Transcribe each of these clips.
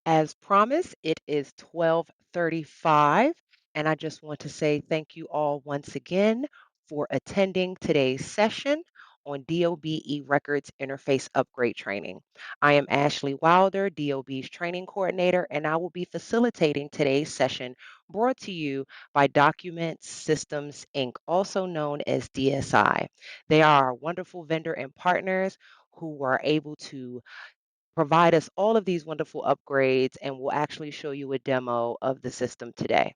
As promised, it is 12:35, and I just want to say thank you all once again for attending today's session on DOB Records Interface Upgrade Training. I am Ashley Wilder, DOB's training coordinator, and I will be facilitating today's session brought to you by Document Systems Inc., also known as DSI. They are our wonderful vendor and partners who were able to provide us all of these wonderful upgrades, and we'll actually show you a demo of the system today.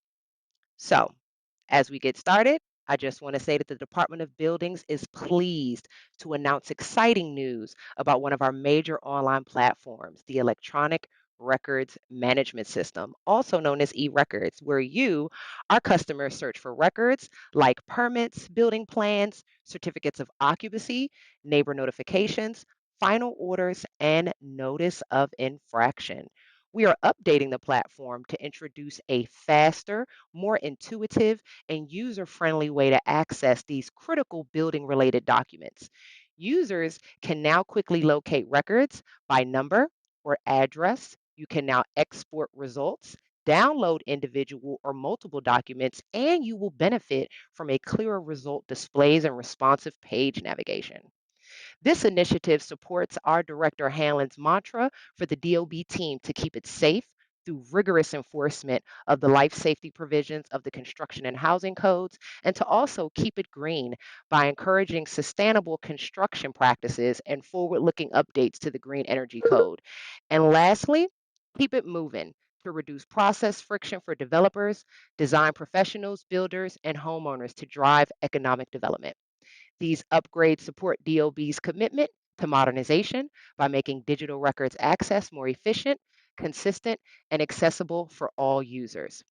So, as we get started, I just want to say that the Department of Buildings is pleased to announce exciting news about one of our major online platforms, the Electronic Records Management System, also known as eRecords, where you, our customers, search for records like permits, building plans, certificates of occupancy, neighbor notifications, final orders, and notice of infraction. We are updating the platform to introduce a faster, more intuitive, and user friendly way to access these critical building related documents. Users can now quickly locate records by number or address. You can now export results, download individual or multiple documents, and you will benefit from a clearer result displays and responsive page navigation. This initiative supports our Director Hanlon's mantra for the DOB team to keep it safe through rigorous enforcement of the life safety provisions of the construction and housing codes, and to also keep it green by encouraging sustainable construction practices and forward looking updates to the Green Energy Code. And lastly, keep it moving to reduce process friction for developers, design professionals, builders, and homeowners to drive economic development. These upgrades support DOB's commitment to modernization by making digital records access more efficient, consistent, and accessible for all users.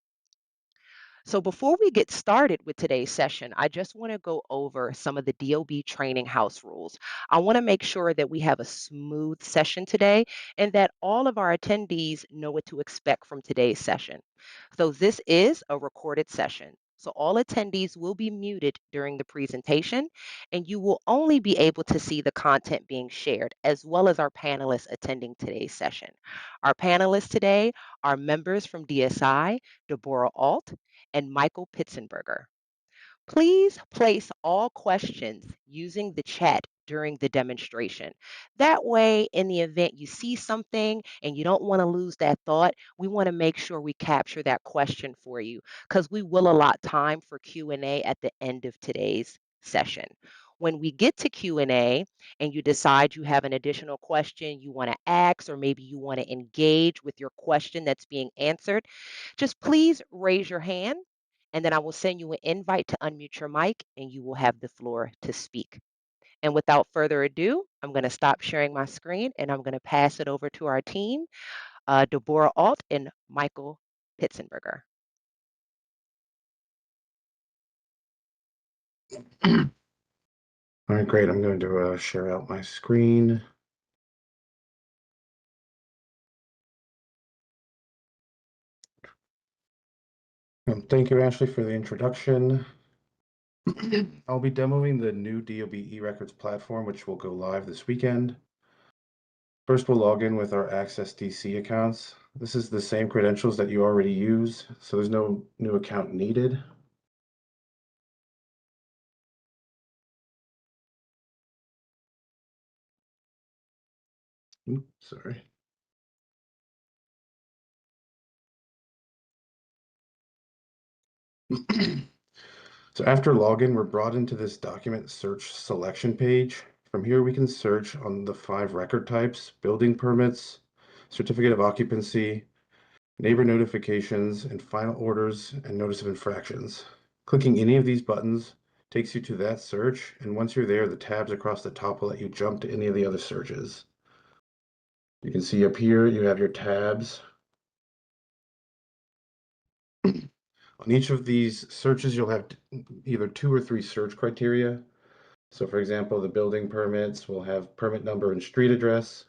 So, before we get started with today's session, I just want to go over some of the DOB training house rules. I want to make sure that we have a smooth session today and that all of our attendees know what to expect from today's session. So, this is a recorded session. So, all attendees will be muted during the presentation, and you will only be able to see the content being shared, as well as our panelists attending today's session. Our panelists today are members from DSI, Deborah Alt, and Michael Pitzenberger. Please place all questions using the chat during the demonstration. That way, in the event you see something and you don't want to lose that thought, we want to make sure we capture that question for you because we will allot time for Q&A at the end of today's session. When we get to Q&A and you decide you have an additional question you want to ask or maybe you want to engage with your question that's being answered, just please raise your hand and then I will send you an invite to unmute your mic and you will have the floor to speak. And without further ado, I'm going to stop sharing my screen and I'm going to pass it over to our team, Deborah Alt and Michael Pitzenberger. All right, great. I'm going to share out my screen. Thank you, Ashley, for the introduction. I'll be demoing the new DOB eRecords platform, which will go live this weekend. First, we'll log in with our Access DC accounts. This is the same credentials that you already use, so there's no new account needed. Oops, sorry. So after login, we're brought into this document search selection page. From here, we can search on the 5 record types: building permits, certificate of occupancy, neighbor notifications, and final orders and notice of infractions. Clicking any of these buttons takes you to that search, and once you're there, the tabs across the top will let you jump to any of the other searches. You can see up here, you have your tabs. On each of these searches, you'll have either 2 or 3 search criteria. So for example, the building permits will have permit number and street address.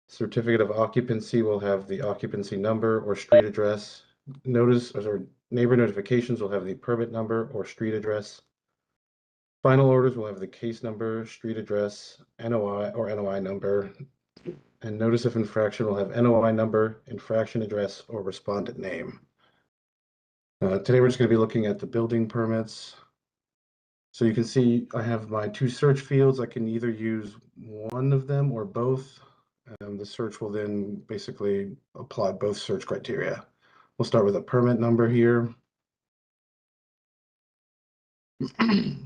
Certificate of occupancy will have the occupancy number or street address. Notice or neighbor notifications will have the permit number or street address. Final orders will have the case number, street address, NOI or NOI number. And notice if infraction will have NOI number, infraction address, or respondent name. Today we're just going to be looking at the building permits. So you can see I have my two search fields. I can either use one of them or both. The search will then basically apply both search criteria. We'll start with a permit number here.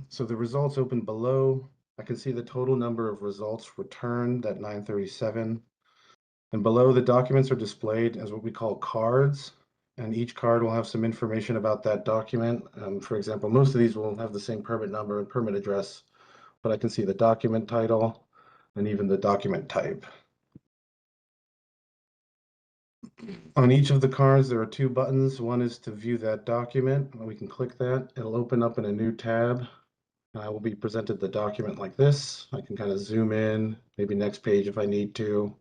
So the results open below. I can see the total number of results returned at 937. And below, the documents are displayed as what we call cards. And each card will have some information about that document. For example, most of these will have the same permit number and permit address, but I can see the document title and even the document type. On each of the cards, there are two buttons. One is to view that document. We can click that. It'll open up in a new tab. I will be presented the document like this. I can kind of zoom in, maybe next page if I need to.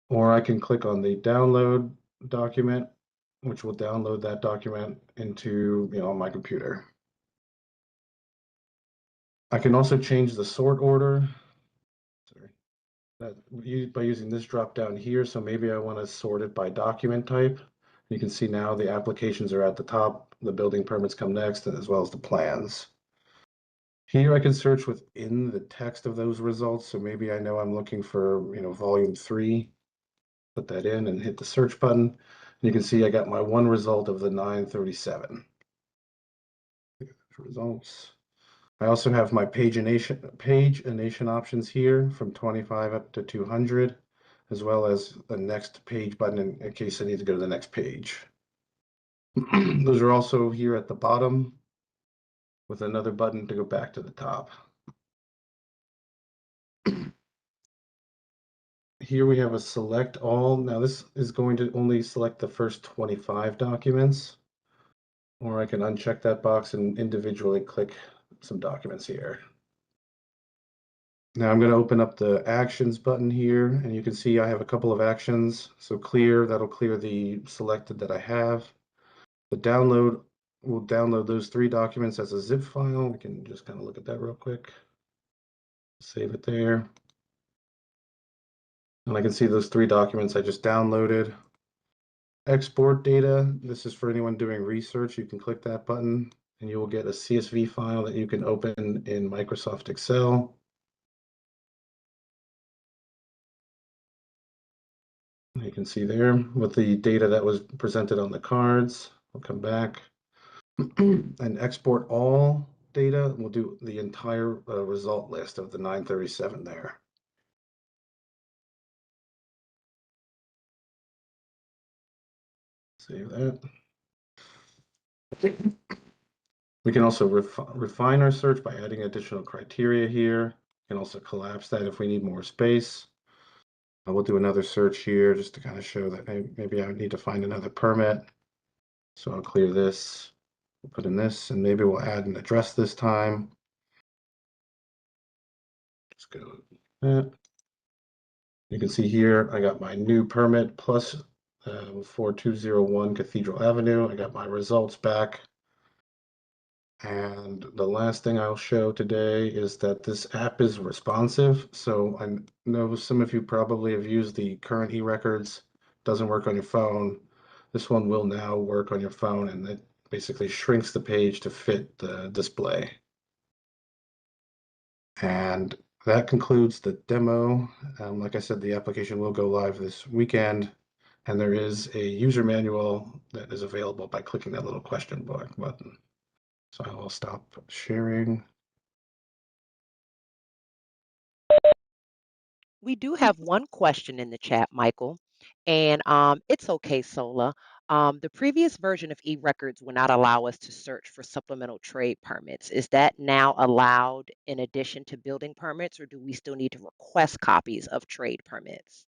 Or I can click on the download document, which will download that document into, on my computer. I can also change the sort order. Sorry. By using this drop down here. So maybe I want to sort it by document type. You can see now the applications are at the top, the building permits come next, as well as the plans. Here I can search within the text of those results. So maybe I know I'm looking for, volume 3. Put that in and hit the search button. And you can see I got my one result of the 937 results. I also have my pagination options here from 25 up to 200, as well as the next page button in case I need to go to the next page. Those are also here at the bottom with another button to go back to the top. Here we have a select all. Now this is going to only select the first 25 documents, or I can uncheck that box and individually click some documents here. Now I'm going to open up the actions button here, and you can see I have a couple of actions. So clear, that'll clear the selected that I have. The download will download those 3 documents as a zip file. We can just kind of look at that real quick. Save it there. And I can see those 3 documents I just downloaded. Export data, this is for anyone doing research. You can click that button and you will get a CSV file that you can open in Microsoft Excel. You can see there with the data that was presented on the cards. I'll come back and export all data. We'll do the entire result list of the 937 there. Save that. We can also refine our search by adding additional criteria here. We can also collapse that if we need more space. I will do another search here just to kind of show that maybe I need to find another permit. So I'll clear this, we'll put in this, and maybe we'll add an address this time. Let's go with that. You can see here, I got my new permit plus 4201 Cathedral Avenue. I got my results back. And the last thing I'll show today is that this app is responsive. So I know some of you probably have used the current eRecords, doesn't work on your phone. This one will now work on your phone, and it basically shrinks the page to fit the display. And that concludes the demo. Like I said, the application will go live this weekend, and there is a user manual that is available by clicking that little question mark button. So I will stop sharing. We do have one question in the chat, Michael, and it's okay, Sola. The previous version of eRecords will not allow us to search for supplemental trade permits. Is that now allowed in addition to building permits, or do we still need to request copies of trade permits?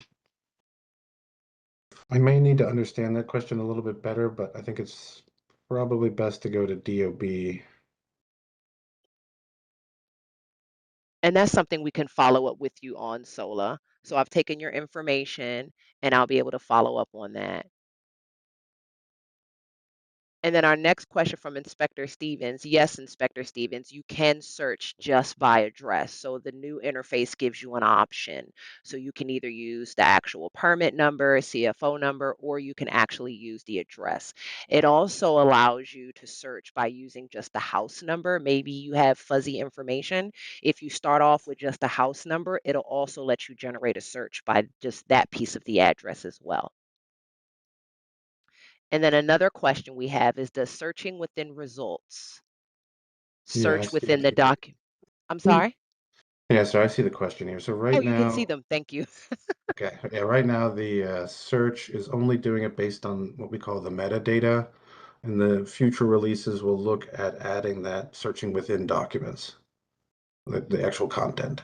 I may need to understand that question a little bit better, but I think it's probably best to go to DOB. And that's something we can follow up with you on, Sola. So I've taken your information and I'll be able to follow up on that. And then our next question from Inspector Stevens. Yes, Inspector Stevens, you can search just by address. So the new interface gives you an option. So you can either use the actual permit number, CFO number, or you can actually use the address. It also allows you to search by using just the house number. Maybe you have fuzzy information. If you start off with just the house number, it'll also let you generate a search by just that piece of the address as well. And then another question we have is, does searching within results Yeah, I search see. within the doc I'm sorry? Yeah, so I see the question here. So Oh, right you can see now, them. Thank you. okay, yeah, right now the search is only doing it based on what we call the metadata, and the future releases will look at adding that searching within documents, the actual content.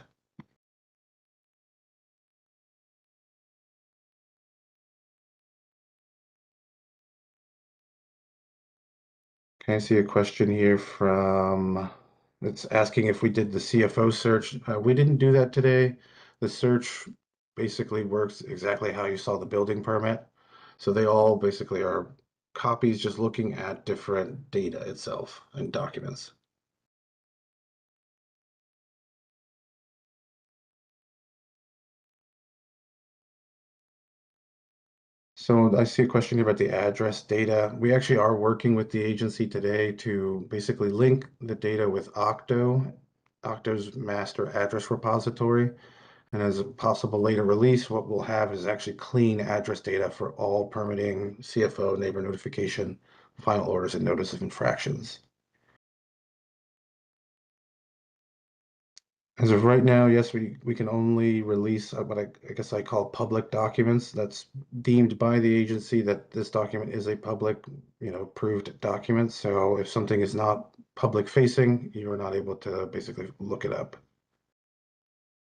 Okay, I see a question here from, it's asking if we did the CFO search. We didn't do that today. The search basically works exactly how you saw the building permit. So they all basically are copies just looking at different data itself and documents. So I see a question here about the address data. We actually are working with the agency today to basically link the data with Octo's master address repository. And as a possible later release, what we'll have is actually clean address data for all permitting, CFO, neighbor notification, final orders, and notice of infractions. As of right now, yes, we can only release what I guess I call public documents. That's deemed by the agency that this document is a public, approved document. So if something is not public facing, you are not able to basically look it up.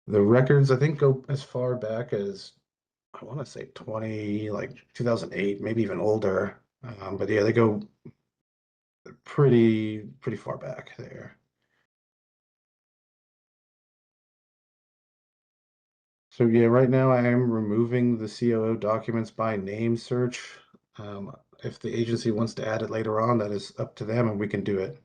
The records, I think, go as far back as I want to say 20, like 2008, maybe even older. But yeah, they go pretty far back there. So yeah, right now I am removing the COO documents by name search. If the agency wants to add it later on, that is up to them and we can do it.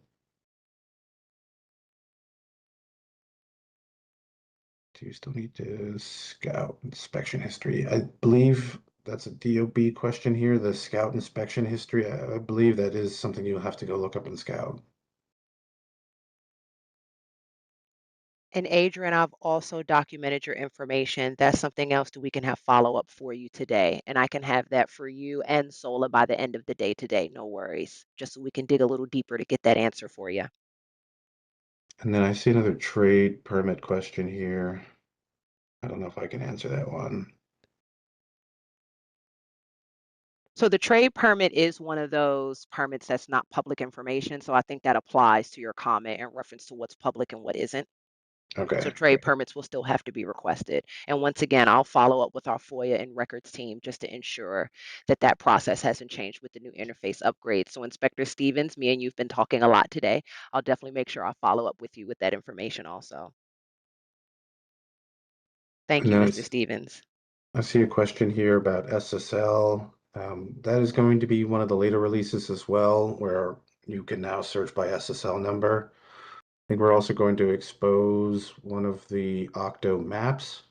Do you still need to scout inspection history? I believe that's a DOB question here, the scout inspection history. I believe that is something you'll have to go look up in scout. And Adrian, I've also documented your information. That's something else that we can have follow up for you today. And I can have that for you and Sola by the end of the day today. No worries. Just so we can dig a little deeper to get that answer for you. And then I see another trade permit question here. I don't know if I can answer that one. So the trade permit is one of those permits that's not public information. So I think that applies to your comment in reference to what's public and what isn't. So Okay, trade permits will still have to be requested. And once again, I'll follow up with our FOIA and records team just to ensure that that process hasn't changed with the new interface upgrade. So Inspector Stevens, me and you've been talking a lot today. I'll definitely make sure I follow up with you with that information also. Thank and you, then Mr. Stevens. I see a question here about SSL. That is going to be one of the later releases as well, where you can now search by SSL number. I think we're also going to expose one of the Octo maps,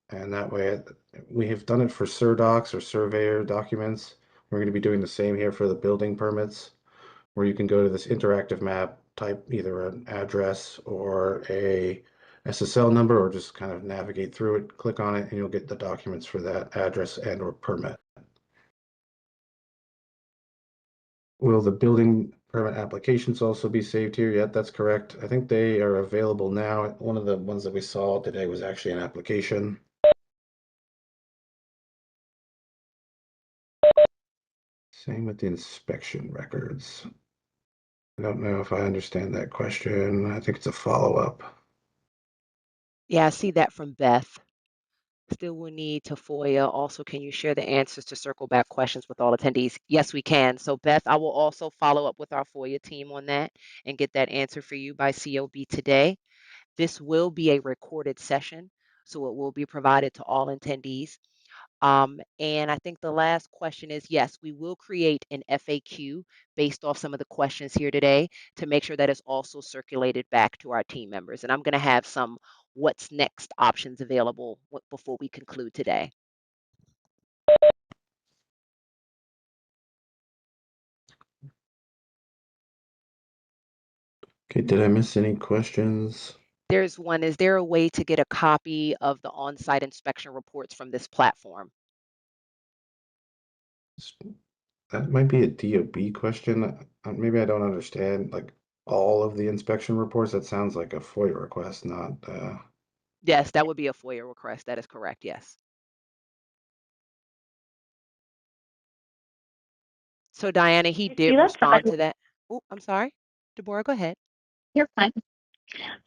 and that way we have done it for surdocs or surveyor documents. We're going to be doing the same here for the building permits, where you can go to this interactive map, type either an address or a SSL number, or just kind of navigate through it, click on it, and you'll get the documents for that address and or permit. Will the building permit applications also be saved here? Yet that's correct. I think they are available now. One of the ones that we saw today was actually an application. Same with the inspection records. I don't know if I understand that question. I think it's a follow-up. Yeah, I see that from Beth. Still will need to FOIA. Also, can you share the answers to circle back questions with all attendees? Yes, we can. So, Beth, I will also follow up with our FOIA team on that and get that answer for you by COB today. This will be a recorded session, so it will be provided to all attendees. And I think the last question is yes, we will create an FAQ based off some of the questions here today to make sure that it's also circulated back to our team members. And I'm going to have some what's next options available before we conclude today. Okay, did I miss any questions? There's one, is there a way to get a copy of the on-site inspection reports from this platform? That might be a DOB question. Maybe I don't understand like all of the inspection reports. That sounds like a FOIA request, not Yes, that would be a FOIA request. That is correct. Yes. So Diana, he I did see that respond somebody, to that. Oh, I'm sorry. Deborah, go ahead. you're fine.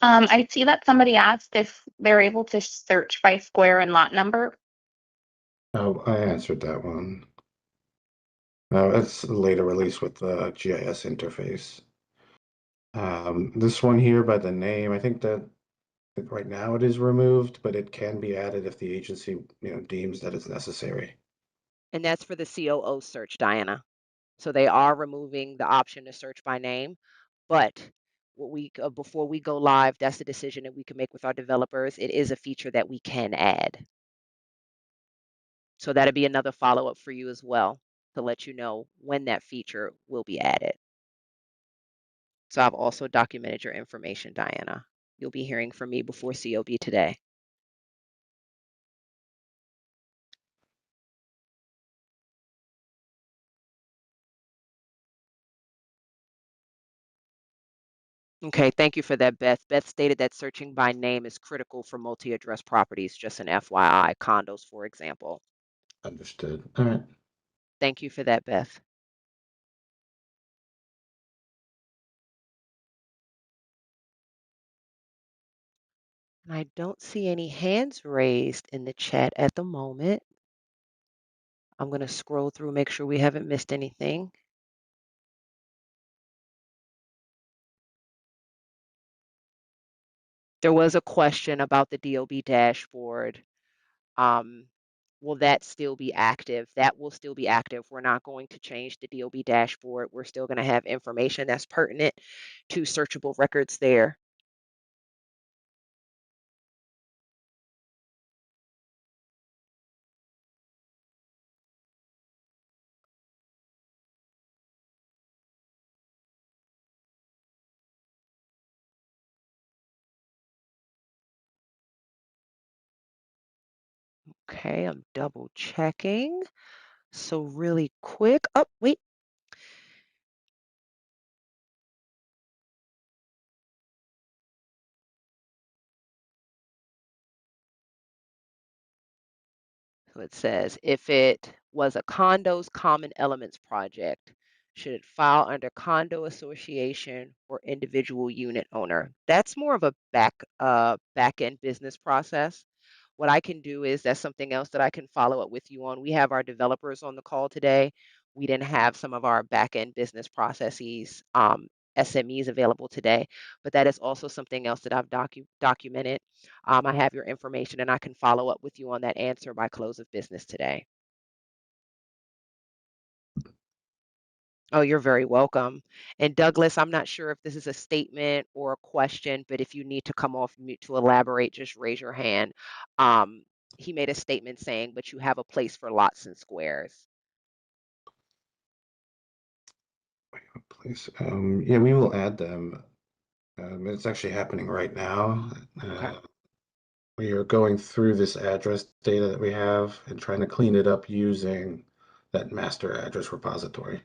I see that somebody asked if they're able to search by square and lot number. Oh, I answered that one. It's a later release with the GIS interface. This one here by the name, I think that right now it is removed, but it can be added if the agency, deems that it's necessary. And that's for the COO search, Diana. So they are removing the option to search by name, but before we go live, that's the decision that we can make with our developers. It is a feature that we can add. So that'll be another follow-up for you as well to let you know when that feature will be added. So I've also documented your information, Diana. You'll be hearing from me before COB today. Okay, thank you for that, Beth. Beth stated that searching by name is critical for multi-address properties, just an FYI, condos, for example. Understood. All right. Thank you for that, Beth. And I don't see any hands raised in the chat at the moment. I'm going to scroll through, make sure we haven't missed anything. There was a question about the DOB dashboard. Um, will that still be active? That will still be active. We're not going to change the DOB dashboard. We're still going to have information that's pertinent to searchable records there. Okay, I'm double checking. So really quick. Oh, wait. So it says, if it was a condos common elements project, should it file under condo association or individual unit owner? That's more of a back end business process. What I can do is that's something else that I can follow up with you on. We have our developers on the call today. We didn't have some of our back end business processes, SMEs available today, but that is also something else that I've documented. I have your information and I can follow up with you on that answer by close of business today. Oh, you're very welcome. And Douglas, I'm not sure if this is a statement or a question, but if you need to come off mute to elaborate, just raise your hand. Um, he made a statement saying, but you have a place for lots and squares. Please. Yeah, we will add them. It's actually happening right now. Okay. We are going through this address data that we have and trying to clean it up using that master address repository.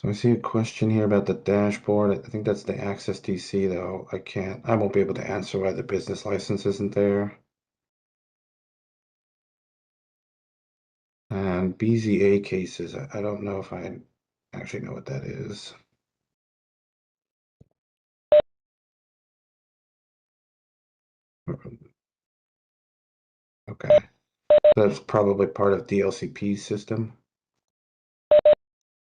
So I see a question here about the dashboard. I think that's the Access DC though. I won't be able to answer why the business license isn't there. And BZA cases, I don't know if I actually know what that is. Okay, that's probably part of DLCP's system.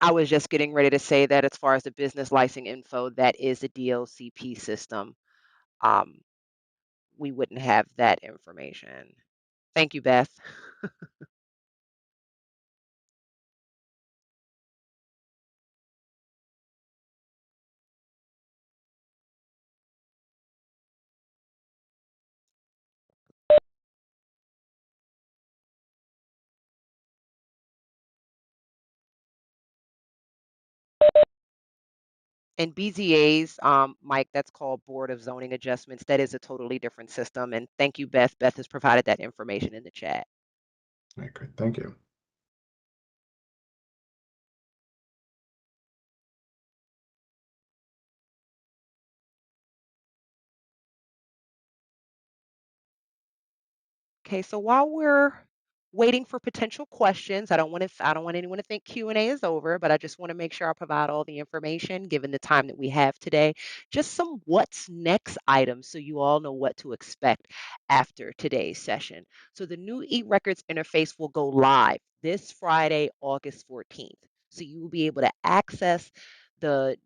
I was just getting ready to say that as far as the business licensing info, that is a DOCP system. Um, we wouldn't have that information. Thank you, Beth. And BZA's, Mike, that's called Board of Zoning Adjustments. That is a totally different system. And thank you, Beth. Beth has provided that information in the chat. All right, great, thank you. Okay, so while we're waiting for potential questions, I don't want anyone to think Q&A is over, but I just want to make sure I provide all the information given the time that we have today. Just some what's next items so you all know what to expect after today's session. So the new eRecords interface will go live this Friday, August 14th. So you will be able to access the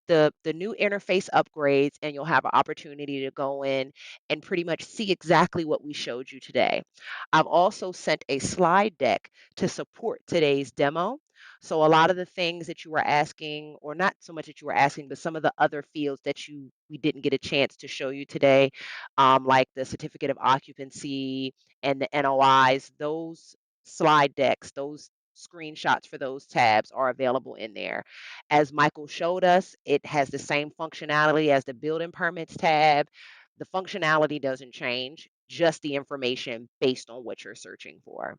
the new interface upgrades, and you'll have an opportunity to go in and pretty much see exactly what we showed you today. I've also sent a slide deck to support today's demo. So a lot of the things that you were asking, or not so much that you were asking, but some of the other fields that we didn't get a chance to show you today, like the certificate of occupancy and the NOIs, those slide decks, those screenshots for those tabs are available in there. As Michael showed us, it has the same functionality as the building permits tab. The functionality doesn't change, just the information based on what you're searching for.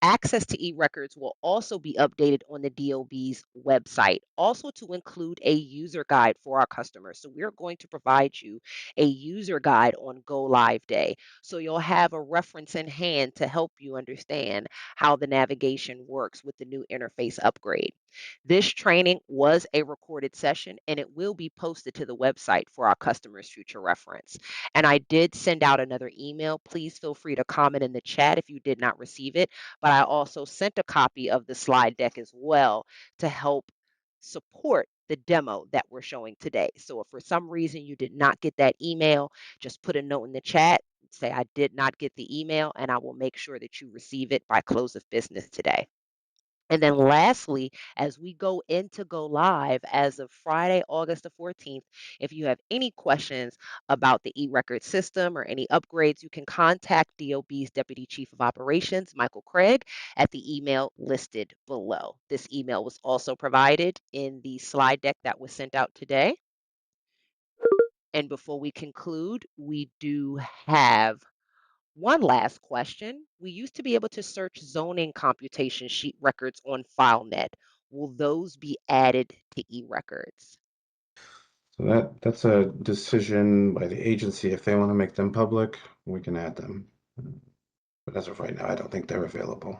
Access to eRecords will also be updated on the DOB's website, also to include a user guide for our customers. So we're going to provide you a user guide on Go Live Day. So you'll have a reference in hand to help you understand how the navigation works with the new interface upgrade. This training was a recorded session and it will be posted to the website for our customers' future reference. And I did send out another email. Please feel free to comment in the chat if you did not receive it, but I also sent a copy of the slide deck as well to help support the demo that we're showing today. So if for some reason you did not get that email, just put a note in the chat, say I did not get the email, and I will make sure that you receive it by close of business today. And then lastly, as we go into go live as of Friday, August the 14th, if you have any questions about the e-record system or any upgrades, you can contact DOB's Deputy Chief of Operations, Michael Craig, at the email listed below. This email was also provided in the slide deck that was sent out today. And before we conclude, we do have one last question. We used to be able to search zoning computation sheet records on FileNet. Will those be added to eRecords? So that's a decision by the agency. If they want to make them public, we can add them. But as of right now, I don't think they're available.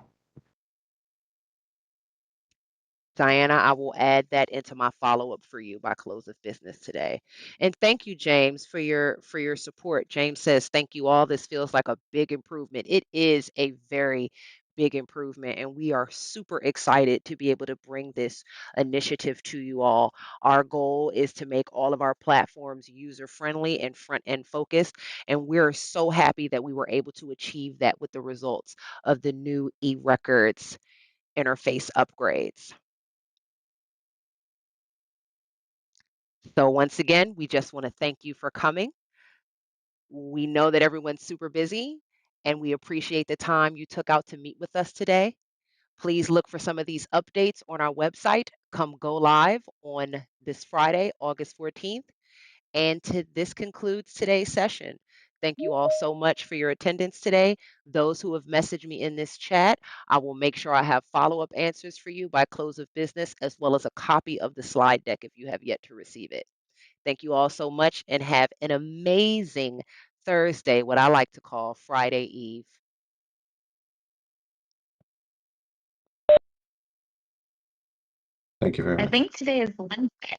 Diana, I will add that into my follow-up for you by close of business today. And thank you, James, for your support. James says, "Thank you all. This feels like a big improvement." It is a very big improvement, and we are super excited to be able to bring this initiative to you all. Our goal is to make all of our platforms user-friendly and front-end focused, and we're so happy that we were able to achieve that with the results of the new eRecords interface upgrades. So once again, we just want to thank you for coming. We know that everyone's super busy and we appreciate the time you took out to meet with us today. Please look for some of these updates on our website. Come go live on this Friday, August 14th. And this concludes today's session. Thank you all so much for your attendance today. Those who have messaged me in this chat, I will make sure I have follow-up answers for you by close of business, as well as a copy of the slide deck if you have yet to receive it. Thank you all so much and have an amazing Thursday, what I like to call Friday Eve. Thank you very I much. think today is Wednesday.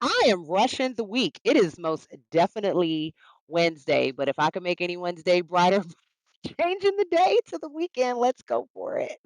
I am rushing the week. It is most definitely Wednesday, but if I can make anyone's day brighter, changing the day to the weekend, let's go for it.